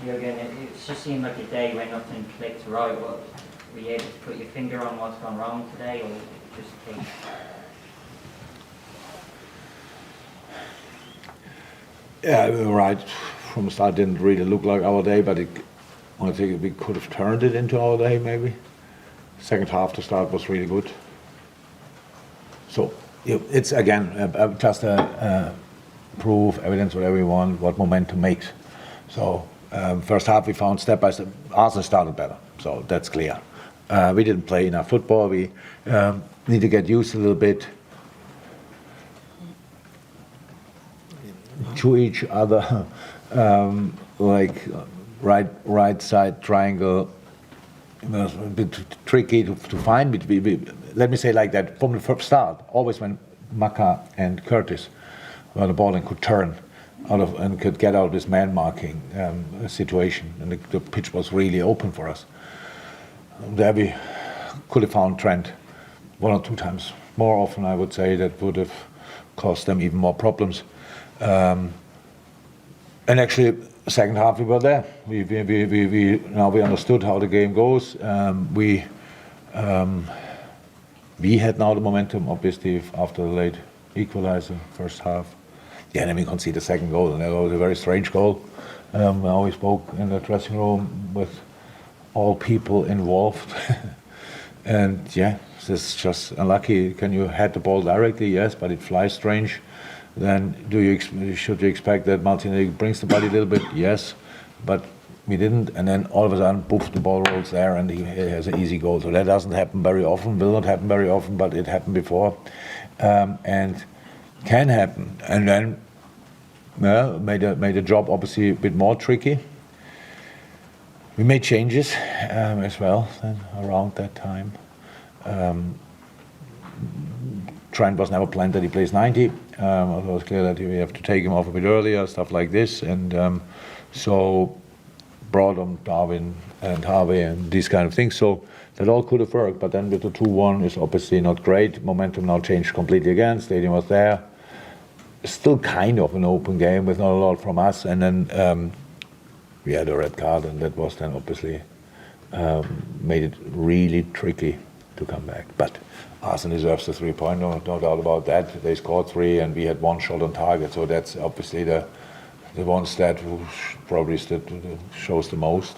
Jürgen, it just seemed like a day when nothing clicked right. Were you able to put your finger on what's gone wrong today, or just take? Yeah, right. From the start, it didn't really look like our day, but I think we could have turned it into our day, maybe. Second half, the start was really good. So it's again just proof, evidence, whatever you want, what momentum makes. So first half we found step by step. Arsenal started better, so that's clear. We didn't play enough football. We need to get used a little bit to each other, like right side triangle. It was a bit tricky to find. Let me say like that, from the first start, always when Maka and Curtis were on the ball and could turn out of and could get out of this man marking situation, and the pitch was really open for us. There we could have found Trent one or two times more often. I would say that would have caused them even more problems. And actually, second half we were there. We now we understood how the game goes. We had now the momentum, obviously, after the late equalizer first half. Yeah, and then we conceded the second goal, and that was a very strange goal. Now we spoke in the dressing room with all people involved, and yeah, this is just unlucky. Can you head the ball directly? Yes, but it flies strange. Then should you expect that Martinelli brings the body a little bit? Yes, but we didn't. And then all of a sudden, poof, the ball rolls there, and he has an easy goal. So that doesn't happen very often. Will not happen very often, but it happened before, and can happen. And then, well, made the job obviously a bit more tricky. We made changes as well then around that time. Trent was never planned that he plays 90. It was clear that we have to take him off a bit earlier, stuff like this. And so brought on Darwin and Harvey and these kind of things. So that all could have worked. But then with the 2-1 is obviously not great. Momentum now changed completely again. Stadium was there. Still kind of an open game with not a lot from us. And then we had a red card, and that was then obviously made it really tricky to come back. But Arsenal deserves the 3 point, no doubt about that. They scored 3, and we had 1 shot on target. So that's obviously the one stat probably shows the most.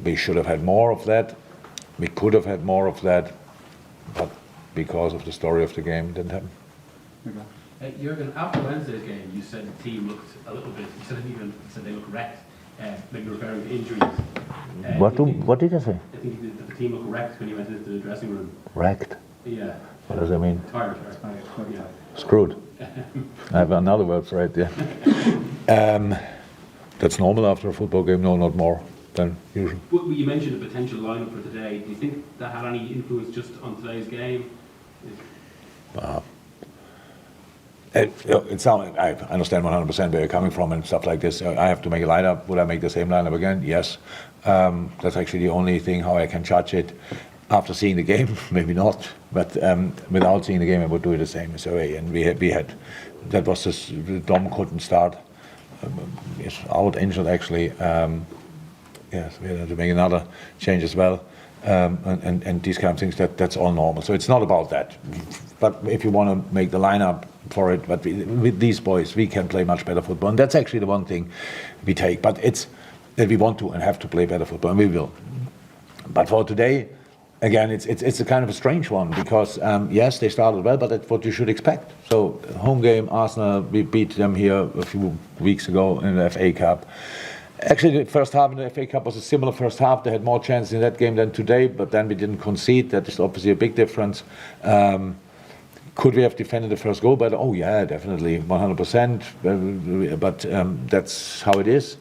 We should have had more of that. We could have had more of that, but because of the story of the game, it didn't happen. Jürgen, after Wednesday's game, you said the team looked a little bit. You said they looked wrecked. Maybe referring to injuries. What did I say? I think the team looked wrecked when you went into the dressing room. Wrecked? Yeah. What does that mean? Tired. Yeah. Screwed. I have another word for it, yeah. That's normal after a football game, no, not more than usual. Well, you mentioned a potential lineup for today. Do you think that had any influence just on today's game? It sounds. I understand 100% where you're coming from and stuff like this. I have to make a lineup. Would I make the same lineup again? Yes. That's actually the only thing how I can judge it. After seeing the game, maybe not. But without seeing the game, I would do it the same as away. And we had that was just Dom couldn't start. He's out injured actually. Yes, we had to make another change as well. And these kind of things, that's all normal. So it's not about that. But if you want to make the lineup for it, but with these boys, we can play much better football. And that's actually the one thing we take. But it's that we want to and have to play better football, and we will. But for today, again, it's a kind of a strange one because, yes, they started well, but that's what you should expect. So home game, Arsenal, we beat them here a few weeks ago in the FA Cup. Actually, the first half in the FA Cup was a similar first half. They had more chances in that game than today, but then we didn't concede. That is obviously a big difference. Could we have defended the first goal better? Oh yeah, definitely, 100%. But that's how it is,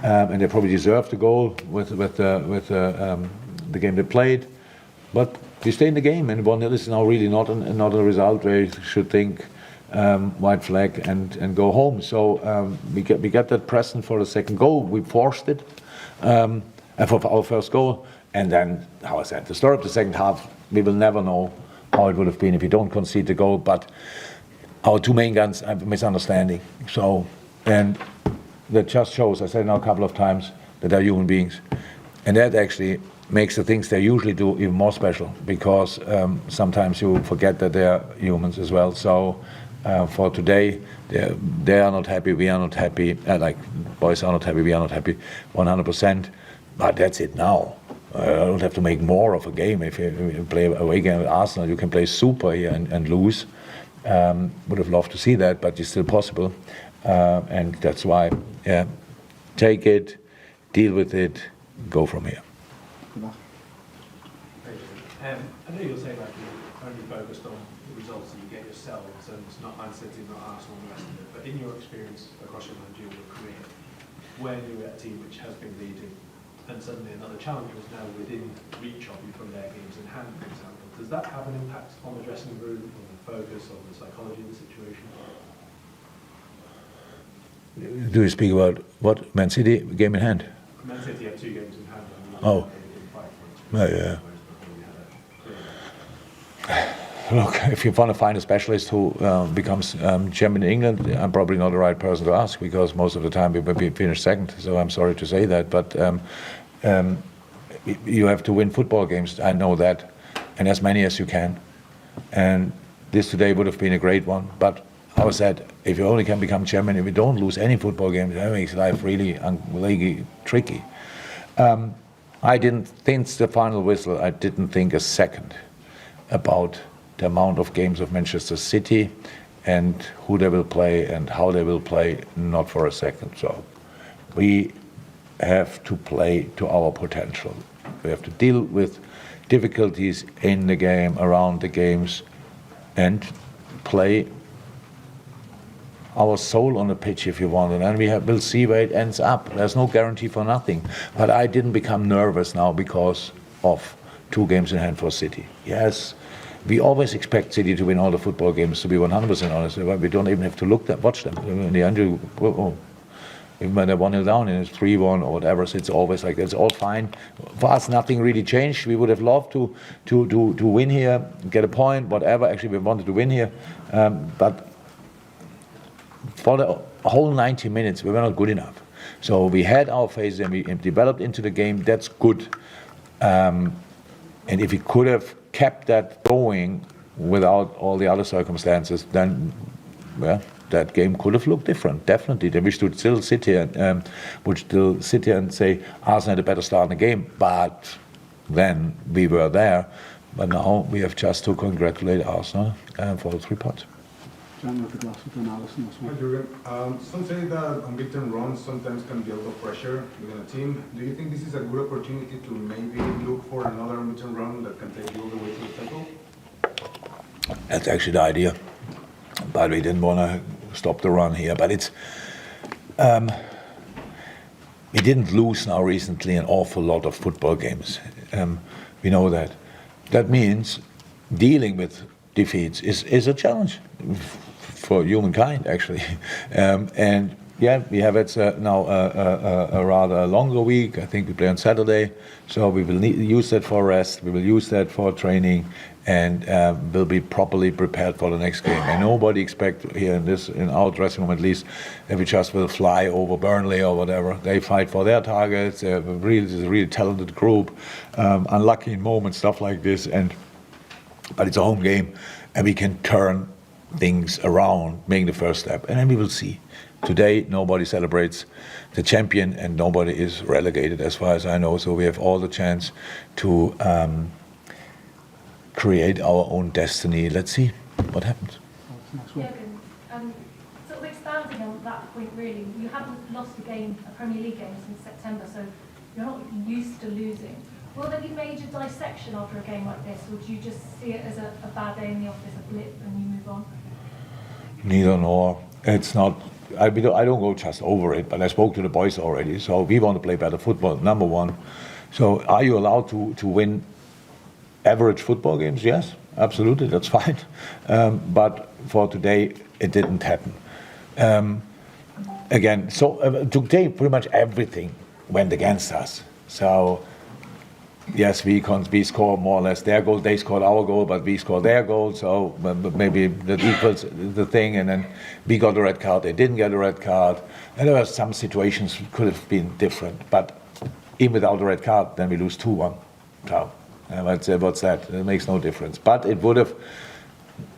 and they probably deserved the goal with the game they played. But we stay in the game, and 1-0 is now really not a result where you should think white flag and go home. So we get that present for the second goal. We forced it for our first goal, and then, how I said, the story of the second half, we will never know how it would have been if you don't concede the goal. But our two main guns have a misunderstanding. So, and that just shows, I said it now a couple of times, that they're human beings. And that actually makes the things they usually do even more special, because sometimes you forget that they're humans as well. So for today, they are not happy, we are not happy, like boys are not happy, we are not happy 100%, but that's it now. I don't have to make more of a game. If you play a away game with Arsenal, you can play super here and lose. Would have loved to see that, but it's still possible. And that's why, yeah, take it, deal with it, go from here. I know you'll say like you're only focused on the results that you get yourselves, and it's not Man City, not Arsenal, and the rest of it. But in your experience across your managerial career, when you're at a team which has been leading, and suddenly another challenger is now within reach of you from their games in hand, for example, does that have an impact on the dressing room, on the focus, on the psychology of the situation? Do you speak about what? Man City game in hand? Man City have 2 games in hand. Oh. Yeah. Look, if you want to find a specialist who becomes champion in England, I'm probably not the right person to ask, because most of the time we finish second. So I'm sorry to say that, but you have to win football games. I know that, and as many as you can. And this today would have been a great one. But I said, if you only can become champion, if you don't lose any football games, that makes life really tricky. I didn't think the final whistle. I didn't think a second about the amount of games of Manchester City and who they will play and how they will play, not for a second. So we have to play to our potential. We have to deal with difficulties in the game, around the games, and play our soul on the pitch, if you want, and then we'll see where it ends up. There's no guarantee for nothing. But I didn't become nervous now because of 2 games in hand for City. Yes, we always expect City to win all the football games, to be 100% honest. We don't even have to watch them. In the end, even when they're 1-0 down and it's 3-1 or whatever, so it's always like, it's all fine. For us, nothing really changed. We would have loved to win here, get a point, whatever. Actually, we wanted to win here, but for the whole 90 minutes, we were not good enough. So we had our phases and we developed into the game. That's good. And if we could have kept that going without all the other circumstances, then, well, that game could have looked different, definitely. Then we should still sit here and say Arsenal had a better start in the game, but then we were there. But now we have just to congratulate Arsenal for the 3 points. John with the glass with Alison. Hi, Jürgen. Some say that unbeaten runs sometimes can build up pressure within a team. Do you think this is a good opportunity to maybe look for another unbeaten run that can take you all the way to the title? That's actually the idea, but we didn't want to stop the run here. But it's we didn't lose now recently an awful lot of football games. We know that. That means dealing with defeats is a challenge for humankind, actually. And yeah, we have it now a rather longer week. I think we play on Saturday, so we will use that for rest. We will use that for training, and will be properly prepared for the next game. And nobody expect here in our dressing room at least, that we just will fly over Burnley or whatever. They fight for their targets. It's a really talented group. Unlucky in moments, stuff like this, but it's a home game, and we can turn things around, making the first step, and then we will see. Today, nobody celebrates the champion, and nobody is relegated, as far as I know. So we have all the chance to create our own destiny. Let's see what happens. Jürgen, sort of expanding on that point, really, you haven't lost a Premier League game since September, so you're not used to losing. Will there be major dissection after a game like this, or do you just see it as a bad day in the office, a blip, and you move on? Neither nor. It's not. I don't go just over it, but I spoke to the boys already. So we want to play better football, number one. So are you allowed to win average football games? Yes, absolutely, that's fine. But for today, it didn't happen. Again, so today pretty much everything went against us. So yes, we score more or less their goal. They scored our goal, but we scored their goal. So but maybe that equals the thing. And then we got a red card. They didn't get a red card. And there were some situations could have been different. But even without a red card, then we lose 2-1. So what's that? It makes no difference. But it would have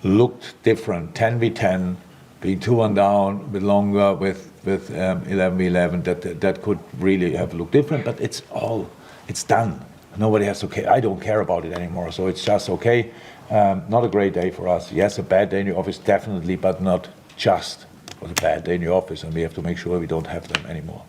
looked different. 10v10, being 2-1 down, with longer, with 11v11. That could really have looked different. But it's done. Nobody has to care. I don't care about it anymore. So it's just okay. Not a great day for us. Yes, a bad day in the office, definitely, but not just a bad day in the office. And we have to make sure we don't have them anymore.